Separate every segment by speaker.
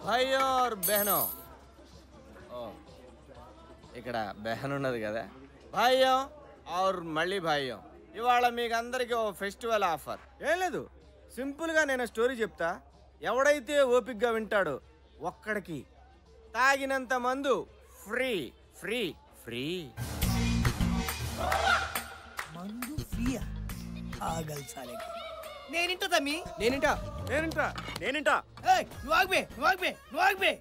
Speaker 1: భాయ్యో और బహనో ఇక్కడ బహన్ ఉన్నది కదా భాయ్యో और మళ్ళీ భాయ్యో ఇవాళ మీకు అందరికీ ఓ ఫెస్టివల్ ఆఫర్ ఏం లేదు సింపుల్గా నేను స్టోరీ చెప్తా ఎవడైతే ఓపిక్గా వింటాడో ఒక్కడికి తాగినంత మందు ఫ్రీ ఫ్రీ ఫ్రీ
Speaker 2: మందు ఫ్రీయా ఆగల్ సాలే నేనింటా తమ్మి
Speaker 1: నేనింటా నేనింటా నేనింటా
Speaker 2: నువ్వు ఆగ్బే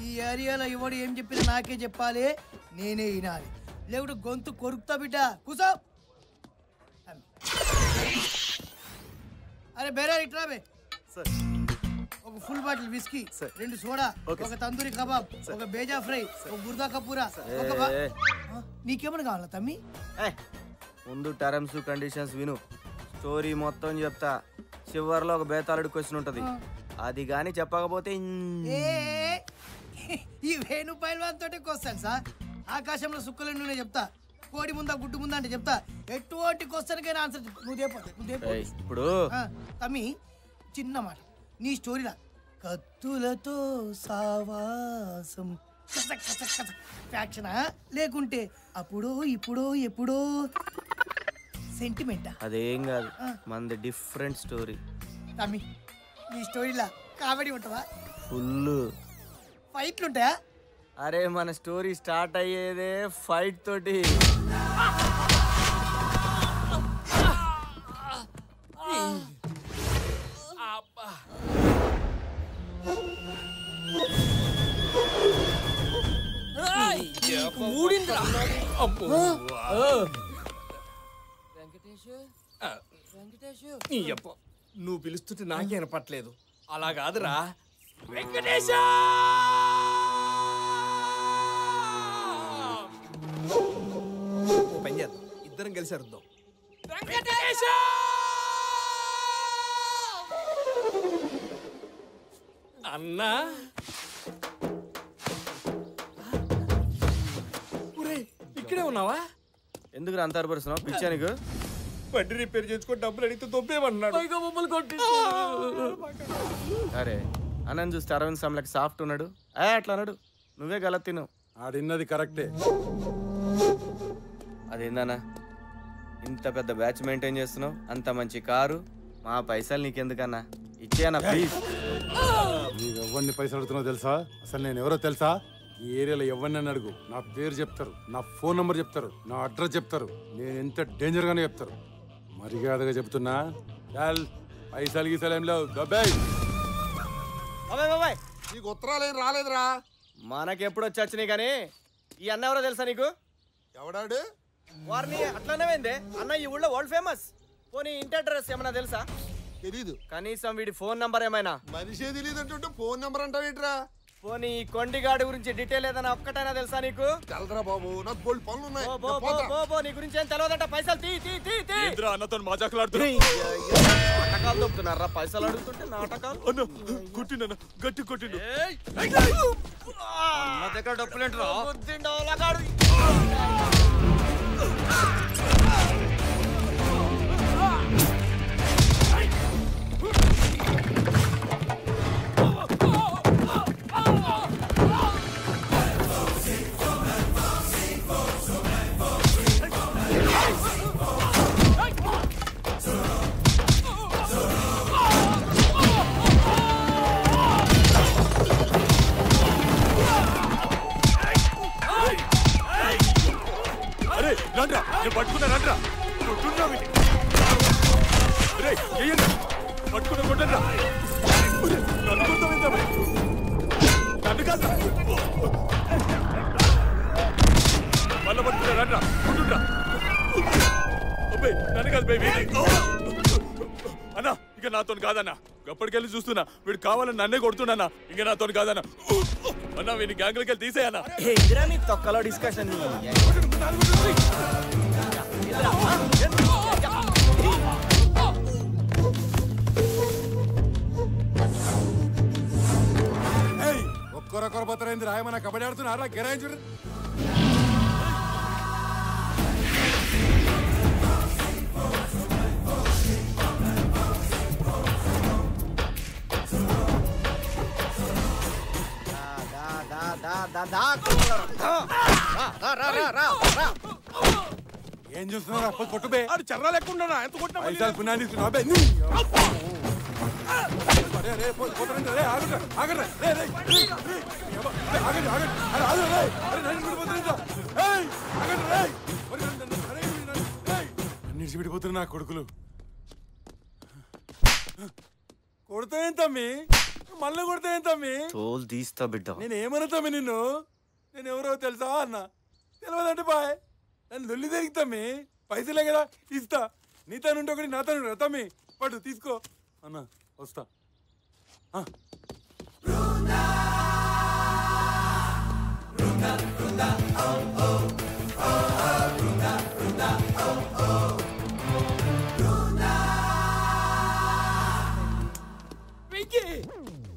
Speaker 2: ఈ ఏరియాలో ఎవడు ఏం చెప్పినా నాకే చెప్పాలి నేనే వినాలి లేకుంటే గొంతు కొరుకుతా బిడ్డ కూసో అరే బేరా ఇట్రా బే ఒక ఫుల్ బాటిల్ విస్కీ 2 సోడా ఒక తందూరి కబాబ్ ఒక బేజా ఫ్రై ఒక గుర్దా కపూరా నీకేమన్నా కావాలా తమ్మి
Speaker 1: ముందు టర్మ్స్ కండిషన్స్ విను స్టోరీ మొత్తం చెప్తా చివర్లో ఒక బేతాళుడి క్వశ్చన్ ఉంటది అది గాని చెప్పకపోతే
Speaker 2: ఈ వేణు పైల్వాన్ తోటే క్వశ్చన్ సార్ ఆకాశంలో సుక్కలు చెప్తా కోడి ముందా గుడ్డు ముందా అంటే చెప్తా ఎటువంటి క్వశ్చన్ కైనా ఆన్సర్ నువ్వు
Speaker 1: ఇప్పుడు
Speaker 2: తమ్మి చిన్న మాట నీ స్టోరీలా కత్తులతో సావాసం ఫ్యాక్షనా లేకుంటే అప్పుడో ఇప్పుడో ఎప్పుడో సెంటిమెంటా
Speaker 1: అదేం కాదు మనది డిఫరెంట్ స్టోరీ
Speaker 2: తమ్మి నీ స్టోరీలా కామెడీ ఉంటుందా
Speaker 1: ఫుల్
Speaker 2: ఫైట్లు ఉంటాయా
Speaker 1: అరే మన స్టోరీ స్టార్ట్ అయ్యేదే ఫైట్ తోటి
Speaker 3: నువ్వు పిలుస్తుంటే నాకే వినపట్లేదు అలా కాదురా వెంకటేశ పని చేద్దాం ఇద్దరం కలిసి అరుద్దాం వెంకటేశ అన్నా ఇక్కడే ఉన్నావా
Speaker 1: ఎందుకు అంత అరపరుస్తున్నావు పిచ్చా నీకు
Speaker 3: బండి రిపేర్ చేసుకొని డబ్బులు అడిగితే దొబ్బేమన్నాడు
Speaker 1: అరే అన్నని చూస్తే అరవింద్ సమలకి సాఫ్ట్ ఉన్నాడు అట్లా అన్నాడు నువ్వే గల తిను
Speaker 4: ఆడిన్నది కరెక్టే
Speaker 1: అదేందన్నా ఇంత పెద్ద బ్యాచ్ మెయింటైన్ చేస్తున్నావు అంత మంచి కారు మా పైసలు నీకెందుకన్నా ఇచ్చేయన్నా ప్లీజ్
Speaker 4: నీకు ఎవరిని పైసలు అడుగుతున్నావు తెలుసా అసలు నేను ఎవరో తెలుసా ఈ ఏరియాలో ఎవరిని అడుగు నా పేరు చెప్తారు నా ఫోన్ నంబర్ చెప్తారు నా అడ్రస్ చెప్తారు నేను ఎంత డేంజర్ గానే చెప్తారు మర్యాదగా చెప్తున్నా పైసలు గీసలు ఏం లేవు డబ్బై
Speaker 5: నీకు ఉత్తరాలు ఏం రాలేదురా
Speaker 1: మనకెప్పుడు వచ్చి వచ్చినాయి కానీ ఈ అన్న ఎవరో తెలుసా నీకు
Speaker 5: ఎవడాడు
Speaker 1: వారిని అట్లానే అన్న ఈ ఊళ్ళో వరల్డ్ ఫేమస్ పోనీ ఇంటి అడ్రస్ ఏమన్నా తెలుసా
Speaker 5: తెలీదు
Speaker 1: కనీసం వీడి ఫోన్ నంబర్ ఏమైనా
Speaker 5: మనిషే తెలియదు అంటుంటే ఫోన్ నెంబర్ అంటావేట్రా
Speaker 1: పోనీ ఈ కొండిగాడి గురించి డీటెయిల్ ఏదైనా ఒక్కటైనా తెలుసా నీకు
Speaker 5: తెలరా బాబు నాకు బోల్డ్ పనులు ఉన్నాయి
Speaker 1: నీ గురించి ఏం తెలియదంట పైసలు తీ
Speaker 3: అన్నతో మజాకులాడుతున్నా
Speaker 1: నాటకాలు దొప్పుతున్నారా పైసలు అడుగుతుంటే నాటకాలు
Speaker 3: కొట్టిన గట్టి కొట్టిండు
Speaker 1: నా దగ్గర డబ్బులేంట్రా
Speaker 3: రండ్రా నేను పట్టుకున్నా రండ్రా పట్టుకున్న కొట్టండ్రా నన్ను కాదు మళ్ళా పట్టుకున్నా రండ్రా కొట్టుండ్రా నన్ను కాదు బేబీ అన్నా ఇక నాతో కాదన్నా ఎప్పటికెళ్ళి చూస్తున్నా వీడు కావాలని నన్నే కొడుతున్నా ఇక నాతో కాదన్నా అన్నా వీడిని గ్యాంగ్లకి వెళ్ళి తీసేయన్నా
Speaker 1: నీ తొక్కలో డిస్కషన్
Speaker 4: ఒక్కరొక్కరు పోతారైంది రాయమన్నా కబడ్డీ ఆడుతున్నారా గిరాయించుడు ఏం చూస్తున్నారా కొట్టుబే
Speaker 3: ఆడు చర్ర లేకుండా ఎంత కొట్టినా
Speaker 4: పైసలు పునాది తీసుకున్నావు బే. అరే, రే, పోతారండి, రే, ఆగండి, ఆగండి, రే, రే, రే, రే, ఆగండి, ఆగండి, అరే, ఆగండి, రే, అరే, నన్ను విడిపోతున్నా, ఏయ్, ఆగండి, రే, మరి అరే, ఏయ్, అన్నిటిసి విడిపోతున్నా నా కొడుకులు. కొడతాయేం తమ్మి, మళ్ళీ కొడతాయేం తమ్మి,
Speaker 1: తోలు తీస్తా బిడ్డ.
Speaker 4: నేను ఏమన్నా తమ్మి నిన్ను, నేను ఎవరో తెలుసా అన్న, తెలియదంటే బాయ్, నన్ను దొల్లి తిరిగి తమ్మి, పైసలే కదా ఇస్తా, నీతో నుండి ఒకటి నాతో నుండి తమ్మి, పట్టు తీసుకో అన్న, వస్తా.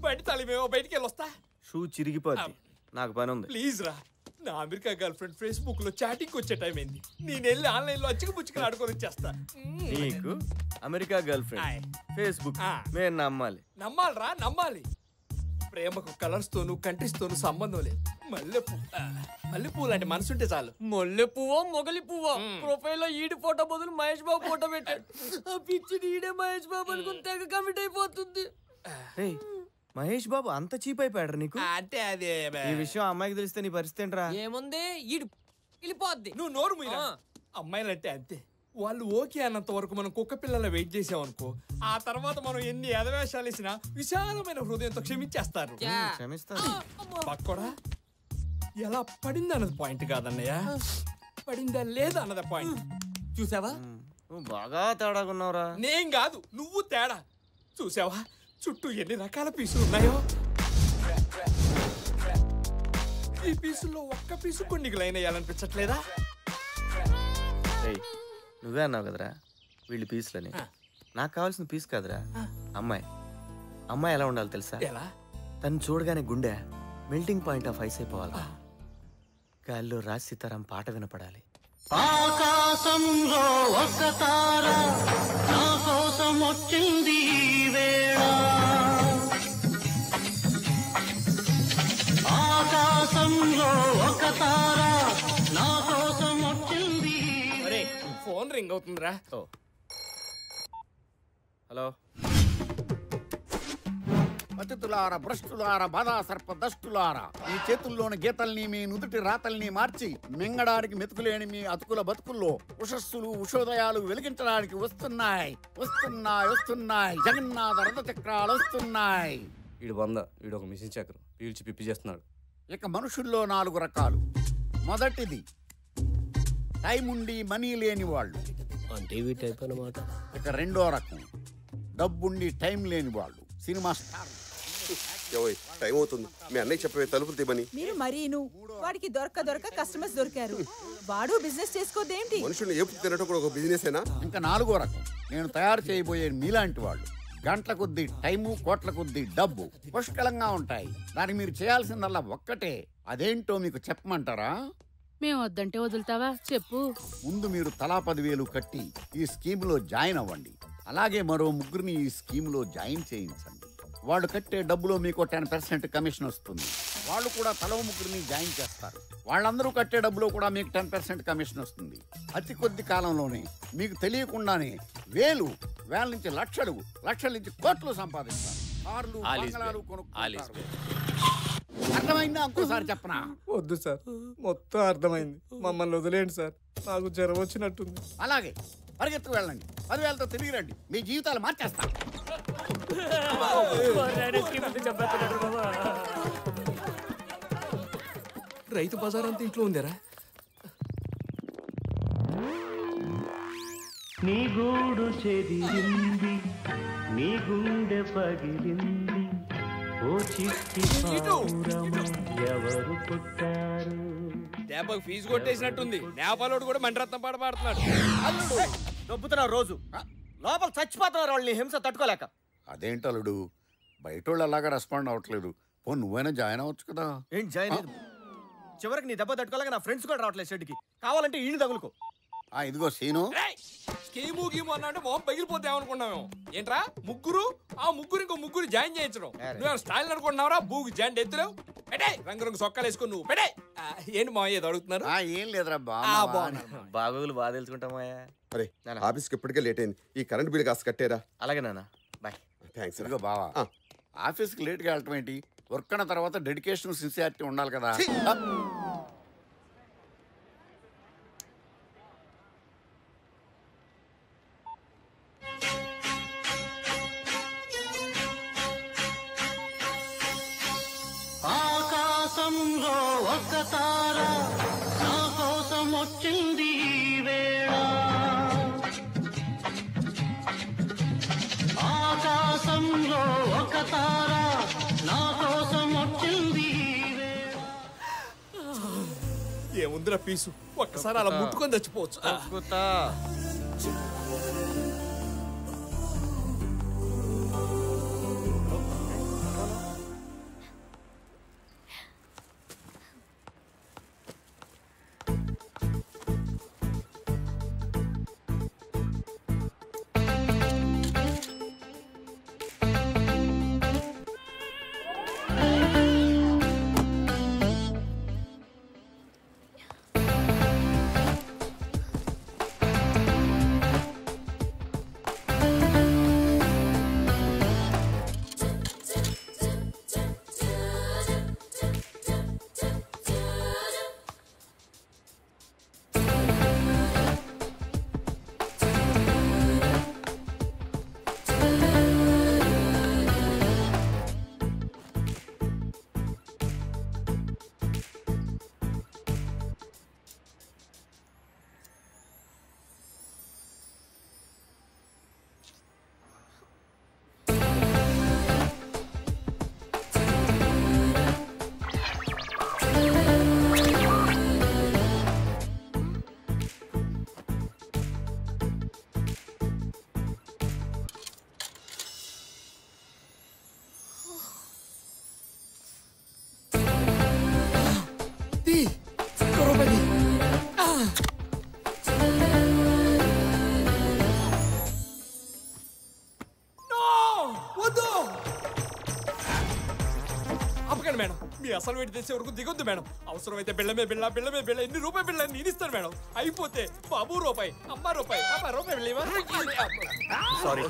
Speaker 3: బయట తలిమేమో బయటికి వెళ్ళొస్తా.
Speaker 1: షూ చిరిగిపోద్ది, నాకు పని ఉంది.
Speaker 3: ప్లీజ్ రా, నా అమెరికా గర్ల్ ఫ్రెండ్ ఫేస్బుక్ లో చాటింగ్ వచ్చే టైం అయింది. నేను వెళ్ళి ఆన్లైన్ లో అచ్చిక పుచ్చుకలు ఆడుకొని వచ్చేస్తా.
Speaker 1: నీకు అమెరికా గర్ల్ ఫ్రెండ్, ఫేస్బుక్ మేము నమ్మాలి?
Speaker 3: నమ్మాలరా, నమ్మాలి. ప్రేమకు కలర్స్ తోను కంట్రీస్ తోను సంబంధం లేదు. మల్లెపూ లాంటి మనసుంటే చాలు.
Speaker 6: మొల్లె పువ్వో మొగలి పువ్వో ప్రొఫైల్ లో ఈడి ఫోటో బదులు మహేష్ బాబు ఫోటో పెట్టాడు. ఆ పిచ్చి ఈడే మహేష్ బాబు అనుకుని తెగ కమిట్ అయిపోతుంది.
Speaker 1: రేయ్, మహేష్ బాబు అంత చీప్ అయిపోయాడు నీకు?
Speaker 3: అంటే అదే
Speaker 1: ఈ విషయం అమ్మాయికి తెలిస్తే నీ పరిస్థితి ఏంట్రా?
Speaker 6: ఏముంది ఈడు వెళ్ళిపోద్ది.
Speaker 3: నువ్వు నోరు మీరా. అమ్మాయిలంటే అంతే, వాళ్ళు ఓకే అన్నంత వరకు మనం కుక్క పిల్లల వెయిట్ చేసామనుకో, ఆ తర్వాత మనం ఎన్ని ఎదవేషాలు వేసినా విశాలమైన హృదయంతో క్షమించేస్తారు.
Speaker 1: క్షమిస్తాను.
Speaker 3: పక్కోడా ఎలా పడింది అన్నది పాయింట్ కాదన్నయ్య, పడిందా లేదా అన్నది పాయింట్. చూసావా,
Speaker 1: నువ్వు బాగా తేడాగా ఉన్నావురా.
Speaker 3: నేను కాదు నువ్వు తేడా. చూసావా చుట్టూ ఎన్ని రకాల పీసులు ఉన్నాయో. ఈ పీసుల్లో ఒక్క పీసు కొన్ని లైన్ వేయాలనిపించట్లేదా?
Speaker 1: రేయ్, నువ్వే అన్నావు కదరా వీళ్ళు పీసులని. నాకు కావాల్సిన పీస్ కాదురా, అమ్మాయి. అమ్మాయి ఎలా ఉండాలి తెలుసా?
Speaker 3: ఎలా?
Speaker 1: తను చూడగానే గుండె మెల్టింగ్ పాయింట్ ఆఫ్ ఐస్ అయిపోవాలి. గాల్లో రాజ్ సీతారాం పాట వినపడాలి.
Speaker 7: ఆకాశంలో ఒక తార నా కోసం వచ్చింది వేళ, ఆకాశంలో ఒక తార నా కోసం వచ్చింది.
Speaker 3: ఫోన్ రింగ్ అవుతుందిరా.
Speaker 1: ఓ, హలో.
Speaker 8: అతిథులార, భ్రష్టులార, బాధా సర్ప దష్టులారా, మీ చేతుల్లోని గీతల్ని మీ నుదుటి రాతల్ని మార్చి మింగడానికి మెతుకులేని మీ అతుకుల బతుకుల్లో ఉషస్సులు ఉషోదయాలు వెలిగించడానికి వస్తున్నాయి వస్తున్నాయి వస్తున్నాయి జగన్నాథ రథ చక్రాలు వస్తున్నాయి.
Speaker 9: వీడు వంద, వీడు ఒక మిషన్ చక్రం పీల్చి పిప్పి చేస్తున్నాడు.
Speaker 8: ఇక మనుషుల్లో 4 రకాలు. మొదటిది టైం ఉండి మనీ లేని వాళ్ళు. ఇక రెండో రకం డబ్బుండి టైం లేని వాళ్ళు, సినిమా స్టార్.
Speaker 5: టైం అవుతుంది, మీ అన్నయ్య చెప్పే తలుపులు తీమని.
Speaker 10: మీరు మరీను వాడికి దొరక కస్టమర్స్ దొరికారు, వాడు బిజినెస్ చేసుకోదేంటి?
Speaker 5: మనుషుల్ని ఏపు తినటం కూడా ఒక బిజినెస్ ఏనా?
Speaker 8: ఇంకా 4వ రకం నేను తయారు చేయబోయే మీలాంటి వాళ్ళు. గంటల కొద్దీ టైము, కోట్ల కొద్దీ డబ్బు పుష్కలంగా ఉంటాయి. దానికి మీరు చేయాల్సిందల్లా ఒక్కటే. అదేంటో మీకు చెప్పమంటారా?
Speaker 10: మేము వద్దంటే వదులుతావా చెప్పు.
Speaker 8: ముందు మీరు తలా 10,000 కట్టి ఈ స్కీమ్ లో జాయిన్ అవ్వండి. అలాగే మరో 3 ఈ స్కీమ్ లో జాయిన్ చేయించండి. వాళ్ళు కట్టే డబ్బులో మీకు 10% కమిషన్ వస్తుంది. వాళ్ళు కూడా తలో 3 జాయిన్ చేస్తారు. వాళ్ళందరూ కట్టే డబ్బులో కూడా మీకు 10% కమిషన్ వస్తుంది. అతి కొద్ది కాలంలోనే మీకు తెలియకుండానే వేల నుంచి లక్షలు, లక్షల నుంచి కోట్లు సంపాదిస్తారు. కార్లు, బంగళాలు కొనుక్కుంటారు. అర్థమైందా? ఇంకోసారి చెప్పనా?
Speaker 9: వద్దు సార్, మొత్తం అర్థమైంది. మమ్మల్ని వదిలేండి సార్, నాకు జ్వరం వచ్చినట్టుంది.
Speaker 8: అలాగే పరిగెత్తుకు వెళ్ళండి, 10,000తో తిరిగి రండి, మీ జీవితాలు మార్చేస్తా.
Speaker 3: రైతు బజార్ అంతా ఇంట్లో ఉందేరా.
Speaker 7: నీ గూడు చెదిరింది, నీ గుండె పగిలింది, ఓ చిట్టి పావురమా ఎవరు పుట్టారు?
Speaker 3: దెబ్బకు ఫీజు కొట్టేసినట్టుంది. నేపాలోడు కూడా మంటరత్నం పాట పాడుతున్నాడు.
Speaker 1: దొబ్బుతున్నారు రోజు, లోపల చచ్చిపోతున్నారు వాళ్ళని హింస తట్టుకోలేక.
Speaker 8: అదేంటలుడు బయటోళ్ళు అలాగా రెస్పాండ్ అవ్వట్లేదు. పో నువ్వైనా జాయిన్ అవ్వచ్చు కదా.
Speaker 1: ఏంటి జాయిన్ అయ్యేది? చివరికి నీ దెబ్బ తట్టుకోలేక నా ఫ్రెండ్స్ కూడా రావట్లేదు షెడ్కి. కావాలంటే ఈయన తగులుకో.
Speaker 8: ఇదిగో సీను,
Speaker 3: స్కీము గీము అన్నాడు మొహం పగిలిపోతే ఏమనుకున్నావు ఏంట్రా? ముగ్గురు ఇంకో ముగ్గురు జాయిన్ చేయించడం నువ్వు స్టైల్ అనుకుంటున్నావురా? బూగు జాయింట్ ఎత్తులేవు.
Speaker 6: పెడే రంగురంగు సొక్కాలు వేసుకుని నువ్వు పెడే ఏంటి మా ఏదో అడుగుతున్నారు
Speaker 8: ఏం లేదురా
Speaker 1: బాగోగులు బాగా తెలుసుకుంటామాయా.
Speaker 5: అరే ఆఫీస్కి ఇప్పటికే లేట్ అయింది. ఈ కరెంట్ బిల్ కాస్త కట్టేరా.
Speaker 1: అలాగే నాన్న, బాయ్.
Speaker 5: థ్యాంక్స్.
Speaker 8: ఇదిగో బావా, ఆఫీస్కి లేట్గా వెళ్ళటం ఏంటి? వర్క్ అన్న తర్వాత డెడికేషన్ సిన్సియారిటీ ఉండాలి కదా.
Speaker 7: ఆకాశంలో ఒక తార నా కోసం వచ్చింది ఈ వేళ. ఆకాశంలో ఒక తార నా కోసం వచ్చింది ఈ వేళ.
Speaker 6: ఏముందిరా పీసు, ఒక్కసారి అలా ముట్టుకొని చచ్చిపోవచ్చు. మేడం మీ అసలు వేడి తెచ్చే వరకు దిగొద్దు మేడం. అవసరమైతే బిళ్ళమే బిళ్ళ బిళ్ళమే బిళ్ళ ఎన్ని రూపాయి బిళ్ళ నేను ఇస్తాను మేడం. అయిపోతే బాబు రూపాయి, అమ్మ రూపాయి, పాప రూపాయి బిళ్ళ.
Speaker 1: Sorry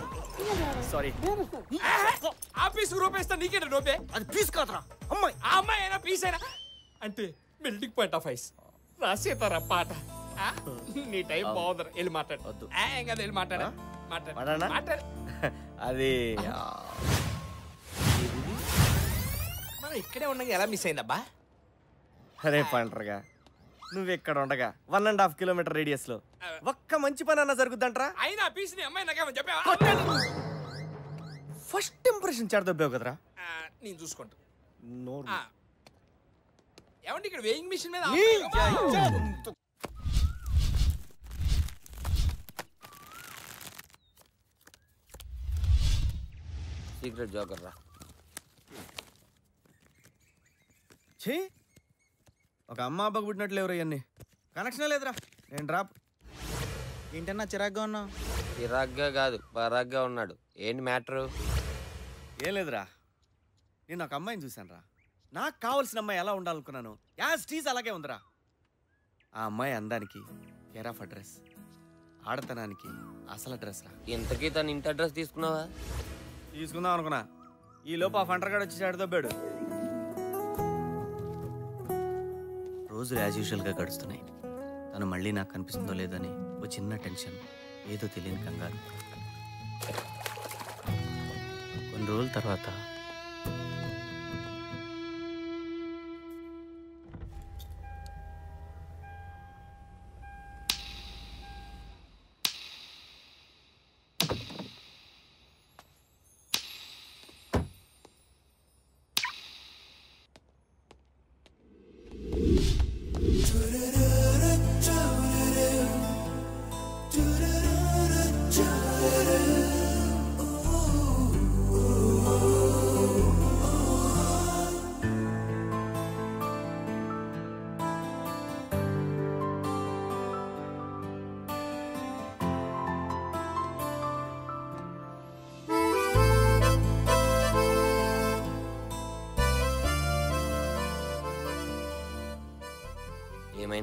Speaker 1: sorry.
Speaker 6: ఆఫీస్ రూపాయి ఇస్తా, నీకేంటి రూపాయి?
Speaker 1: అది పీస్ కాదురా అమ్మాయి.
Speaker 6: ఆ అమ్మాయి అయినా పీస్ అయినా అంటే మెల్టింగ్ పాయింట్ ఆఫ్ ఐస్ రాసేతారా పాట. నీ టైం బాగుందరా, వెళ్ళి మాట్లాడు. వద్దు ఏం కదా, వెళ్ళి మాట్లాడా మాట్లాడు.
Speaker 1: అది
Speaker 6: మనం ఇక్కడే ఉండగా ఎలా మిస్ అయిందబ్బా?
Speaker 1: అరే పంటరుగా, నువ్వు ఇక్కడ ఉండగా 1.5 కిలోమీటర్ రేడియస్ లో ఒక్క మంచి పని అన్న జరుగుద్దంటరా.
Speaker 6: అయినా పీస్ ని అమ్మాయి నాకేమని చెప్పావా?
Speaker 1: ఫస్ట్ ఇంప్రెషన్ చెడదొబ్బావు కదరా.
Speaker 6: నేను చూసుకుంటా.
Speaker 1: నోరు
Speaker 6: ఏమంటే ఇక్కడ వేయింగ్ మిషన్ మీద
Speaker 11: సీక్రెట్ జోకర్ రా.
Speaker 1: ఛీ, ఒక అమ్మ అబ్బకు పుట్టినట్లు ఎవరు ఇవన్నీ కనెక్షన్ లేదురా. నేను డ్రాప్. ఏంటన్నా చిరాగ్గా ఉన్నావు?
Speaker 11: చిరాగ్గా కాదు, పరాగ్గా ఉన్నాడు. ఏంటి మ్యాటరు?
Speaker 1: ఏం లేదురా, నేను ఒక అమ్మాయిని చూశాను రా. నాకు కావాల్సిన అమ్మాయి ఎలా ఉండాలనుకున్నాను యాజ్ టీజ్ అలాగే ఉందిరా. ఆ అమ్మాయి అందానికి కేర్ ఆఫ్ అడ్రస్, ఆడతనానికి అసలు అడ్రస్ రా.
Speaker 11: ఇంతకీ తన ఇంటి అడ్రస్ తీసుకున్నావా?
Speaker 1: తీసుకుందాం అనుకున్నా, ఈ లోపు ఆ ఫంటర్గాడు వచ్చి చెడదొబ్బాడు. రోజులు యాజ్ యూజువల్గా గడుస్తున్నాయి. తను మళ్ళీ నాకు కనిపిస్తుందో లేదని ఓ చిన్న టెన్షన్, ఏదో తెలియని కంగారు. కొన్ని రోజుల తర్వాత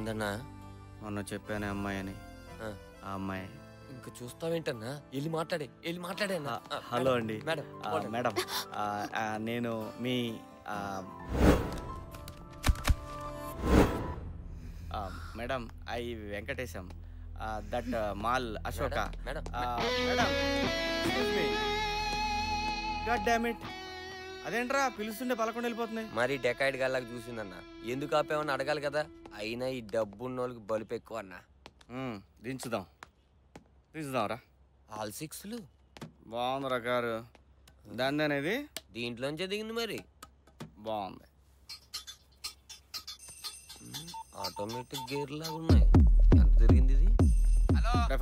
Speaker 11: ఏందన్నా?
Speaker 1: మొన్న చెప్పానే అమ్మాయి అని. ఆ అమ్మాయి.
Speaker 11: ఇంకా చూస్తావేంటన్నా? వెళ్ళి మాట్లాడే
Speaker 1: హలో అండి.
Speaker 11: మేడం
Speaker 1: మేడం నేను మీ మేడం ఐ వెంకటేశం దట్ మాల్ Ashoka.
Speaker 11: Madam
Speaker 1: god damn it, అదేంట్రా పిలుస్తుండే పలకుండా వెళ్ళిపోతున్నాయి.
Speaker 11: మరి డెకాయిడ్ గల్లాగా చూసిందన్నా. ఎందుకు ఆపేమని అడగాలి కదా. అయినా ఈ డబ్బున్న వాళ్ళకి బలుపు ఎక్కువ అన్నా.
Speaker 1: దించుదాంరా.
Speaker 11: ఆల్ 6లు
Speaker 1: బాగుందిరా కారు. దాని అనేది
Speaker 11: దీంట్లోంచే దిగింది. మరి
Speaker 1: బాగుంది.
Speaker 11: ఆటోమేటిక్ గేర్ లాగా ఉన్నాయి. ఎంత తిరిగింది ఇది?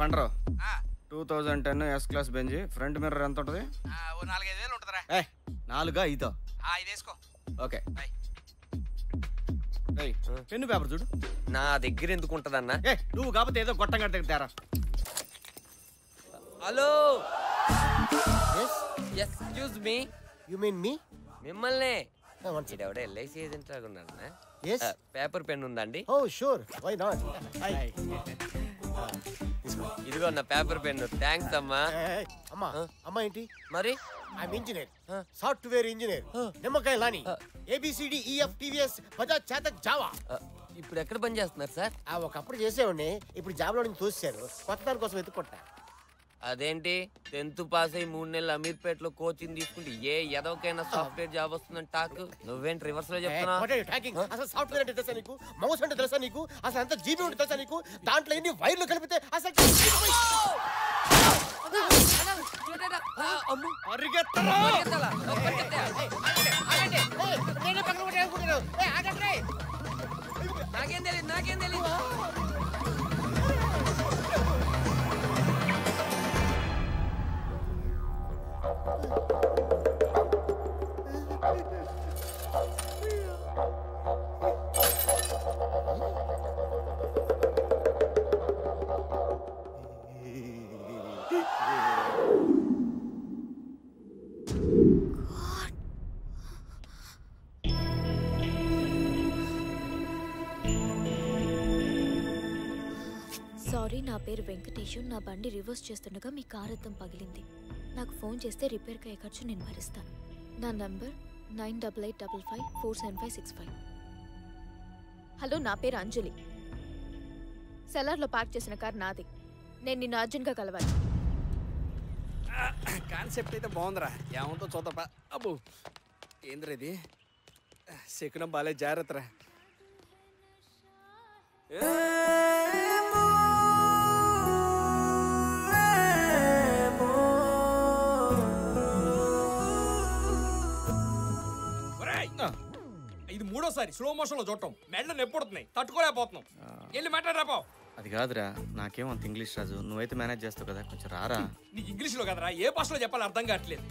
Speaker 1: ఫండ్రో 2010 S class Benz. Front mirror ఎంత ఉంటుంది?
Speaker 6: 4-5 ఉంటుందిరా.
Speaker 1: 4-5
Speaker 6: ఇది వేసుకో.
Speaker 1: ఓకే. పెన్ను పేపర్ చూడు.
Speaker 11: నా దగ్గర ఎందుకు ఉంటదన్నా?
Speaker 1: నువ్వు కాకపోతే ఏదో గొట్టం గట్ట తేరా.
Speaker 11: Hello, excuse me.
Speaker 12: You mean me?
Speaker 11: మిమ్మల్నే. ఇడెవడ LIC ఏజెంట్ లాగా ఉన్నారన్నా. పేపర్ పెన్ ఉందండి?
Speaker 12: Oh sure, why not.
Speaker 11: ఇదిగో నా పేపర్ పెన్. థ్యాంక్స్ అమ్మా.
Speaker 12: అమ్మా ఏంటి?
Speaker 11: మరి
Speaker 12: ఐఎమ్ ఇంజనీర్, సాఫ్ట్వేర్ ఇంజనీర్. నిమ్మకాయ లాని ABCD EF TVS Bajaj Chetak Java.
Speaker 11: ఇప్పుడు ఎక్కడ పని చేస్తున్నారు సార్?
Speaker 12: ఒకప్పుడు చేసేవాడిని, ఇప్పుడు జాబ్ లో నుంచి తోసేశారు. కొత్త దాని కోసం ఎత్తుకుంటా.
Speaker 11: అదేంటి 10th పాస్ అయ్యి 3 నెలలు అమీర్పేటలో కోచింగ్ తీసుకుంటే ఏ ఎదవకైనా సాఫ్ట్వేర్ జాబ్ వస్తుందని టాక్. నువ్వేంటి రివర్స్ లో చెప్తున్నావు?
Speaker 12: అసలు సాఫ్ట్వేర్ అంటే తెలుసా నీకు? మౌస్ అంటే తెలుసా నీకు? అసలు ఎంత జీబీ ఉంటే తెలుసా నీకు? దాంట్లో ఎన్ని వైర్లు కలిపితే అసలు
Speaker 11: నాకేం తెలియదు.
Speaker 13: సారీ, నా పేరు వెంకటేషు. నా బండి రివర్స్ చేస్తుండగా మీ కార్ అద్దం పగిలింది. నాకు ఫోన్ చేస్తే రిపేర్కి అయ్యే ఖర్చు నేను భరిస్తాను. నా నంబర్ 9885547565. హలో, నా పేరు అంజలి. సెలార్లో పార్క్ చేసిన కార్ నాది. నేను నిన్ను అర్జెంట్గా కలవాలి.
Speaker 6: కాన్సెప్ట్ అయితే బాగుందిరా. ఏమంటో చూద్దాం. అబ్బో ఏంద్రా ఇది? శకునం బాలే, జాగ్రత్తరా. ఇది 3వసారి స్లో మోషన్ లో చూడటం. మెడలు నొప్పుడుతున్నాయి, తట్టుకోలేకపోతున్నాం. వెళ్ళి మాట్లాడరాపో.
Speaker 1: అది కాదురా, నాకేమో అంత ఇంగ్లీష్ రాజు. నువ్వైతే మేనేజ్ చేస్తావు కదా, కొంచెం రారా.
Speaker 6: నీకు ఇంగ్లీష్ లో కదరా, ఏ భాషలో చెప్పాలో అర్థం కావట్లేదు.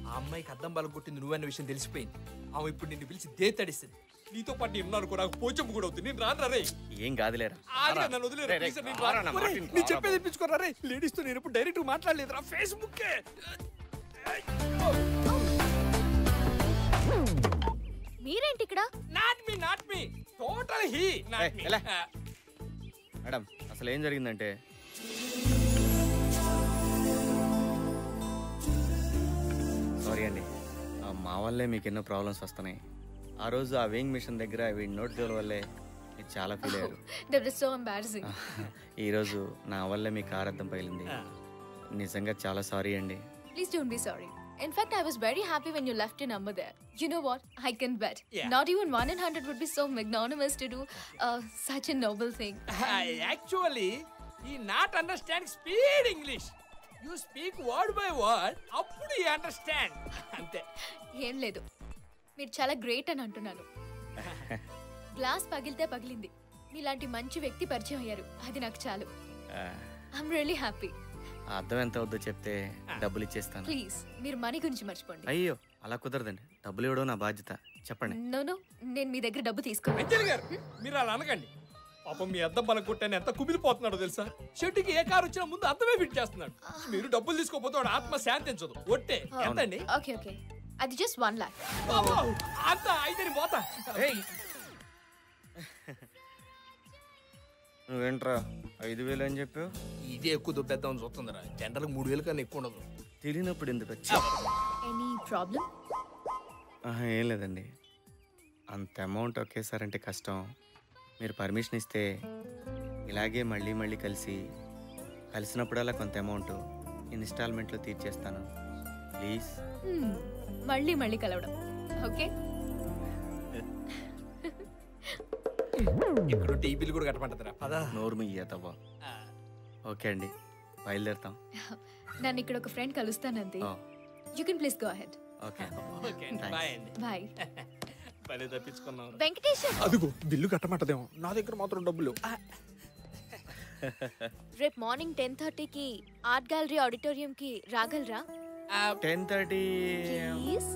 Speaker 6: ఆ అమ్మాయికి అద్దం బలం కొట్టింది నువ్వన్న విషయం తెలిసిపోయింది. ఆమె ఇప్పుడు నిన్ను పిలిచి తడిస్తుంది. నీతో పాటు ఉన్నాను కూడా, నాకు పోచంపు కూడా అవుతుంది. నేను రాను రే.
Speaker 1: ఏం కాదులేరా,
Speaker 6: నన్ను వదిలేరు. నేను చెప్పేది తెప్పించుకోరా రే. లేడీస్ తో నేను ఇప్పుడు డైరెక్ట్ మాట్లాడలేదురా, ఫేస్బుక్.
Speaker 13: మీరేంటి ఇక్కడ?
Speaker 6: Not me total he not me.
Speaker 1: Madam, అసలు ఏం జరిగిందంటే, సారీ అండి, మా వల్లే మీకు ఎన్నో ప్రాబ్లమ్స్ వస్తున్నాయి. ఆ రోజు ఆ వేయింగ్ మిషన్ దగ్గర వీడి నోట్ జోల వల్లే మీరు చాలా ఫీల్ అయ్యారు.
Speaker 13: That is so embarrassing.
Speaker 1: ఈరోజు నా వల్లే మీ కార్ అద్దం పగిలింది. నిజంగా చాలా సారీ అండి.
Speaker 13: Please don't be sorry. In fact, I was very happy when you left your number there. You know what? I can bet.
Speaker 6: Yeah.
Speaker 13: Not even 1 in 100 would be so magnanimous to do such a noble thing.
Speaker 6: Actually, he not understand speed English. You speak word by word. Appudu he understand. Ante.
Speaker 13: ఏం లేదు, మీరు చాలా great అని అంటున్నాను. Glass పగిలితే పగిలింది. మీలాంటి మంచి వ్యక్తి పరిచయం అయ్యారు, అది నాకు చాలు. I'm really happy.
Speaker 1: అర్థం ఎంత అవుద్దో చెప్తే డబ్బులు ఇచ్చేస్తాను.
Speaker 13: ప్లీజ్, మీరు మనీ గురించి మర్చిపోండి.
Speaker 1: అయ్యో, అలా కుదరదండి. డబ్బులు ఇవ్వడం నా బాధ్యత. చెప్పండి.
Speaker 13: నో, నేను మీ దగ్గర డబ్బు తీసుకోను.
Speaker 6: అంజలి గారు, మీరు అలా అనకండి. పాపం మీ అద్దం బలం కొట్టాను ఎంత కుమిలిపోతున్నాడో తెలుసా. షెడ్యూకి ఏ కారు వచ్చినా ముందు అద్దమే ఫిట్ చేస్తున్నాడు. మీరు డబ్బులు తీసుకోపోతే వాడు ఆత్మ శాంతించదు. ఒట్టే ఎంతండి?
Speaker 13: ఓకే, అది జస్ట్ 1 lakh.
Speaker 6: అంత అయితే పోతా.
Speaker 1: నువ్వేంట్రా 5,000 అని చెప్పావు?
Speaker 6: ఇదే ఎక్కువ దుబ్బేద్దామని చూస్తుందిరా. జనరల్గా 3,000 కన్నా ఎక్కువ ఉండదు.
Speaker 1: తెలియనప్పుడు ఎందుకు వచ్చి?
Speaker 13: Any problem?
Speaker 1: ఏం లేదండి. అంత అమౌంట్ ఒకేసారంటే కష్టం. మీరు పర్మిషన్ ఇస్తే ఇలాగే మళ్ళీ మళ్ళీ కలిసినప్పుడల్లా కొంత అమౌంట్ ఇన్స్టాల్మెంట్లో తీర్చేస్తాను. ప్లీజ్.
Speaker 13: మళ్ళీ మళ్ళీ కలవడం. ఓకే.
Speaker 6: ఇప్పుడు టీపీలు కూడా కట్టమంటదిరా. పదా.
Speaker 1: నోరు మీయతవ్వా. ఓకే అండి, బయలుదేరుతాం.
Speaker 13: నన్ను ఇక్కడ ఒక ఫ్రెండ్ కలుస్తానంతే. You can please go ahead.
Speaker 1: Okay.
Speaker 6: Bye అండి.
Speaker 13: బాయ్.
Speaker 6: పని తప్పించుకున్నాం.
Speaker 13: వెంకటేశం,
Speaker 6: అదిగో బిల్లు కట్టమంటదేమో. నా దగ్గర మాత్రం డబ్బులు.
Speaker 13: రేపు మార్నింగ్ 10:30కి ఆర్ట్ గ్యాలరీ ఆడిటోరియం కి రాగలరా?
Speaker 1: 10:30.
Speaker 13: ప్లీజ్.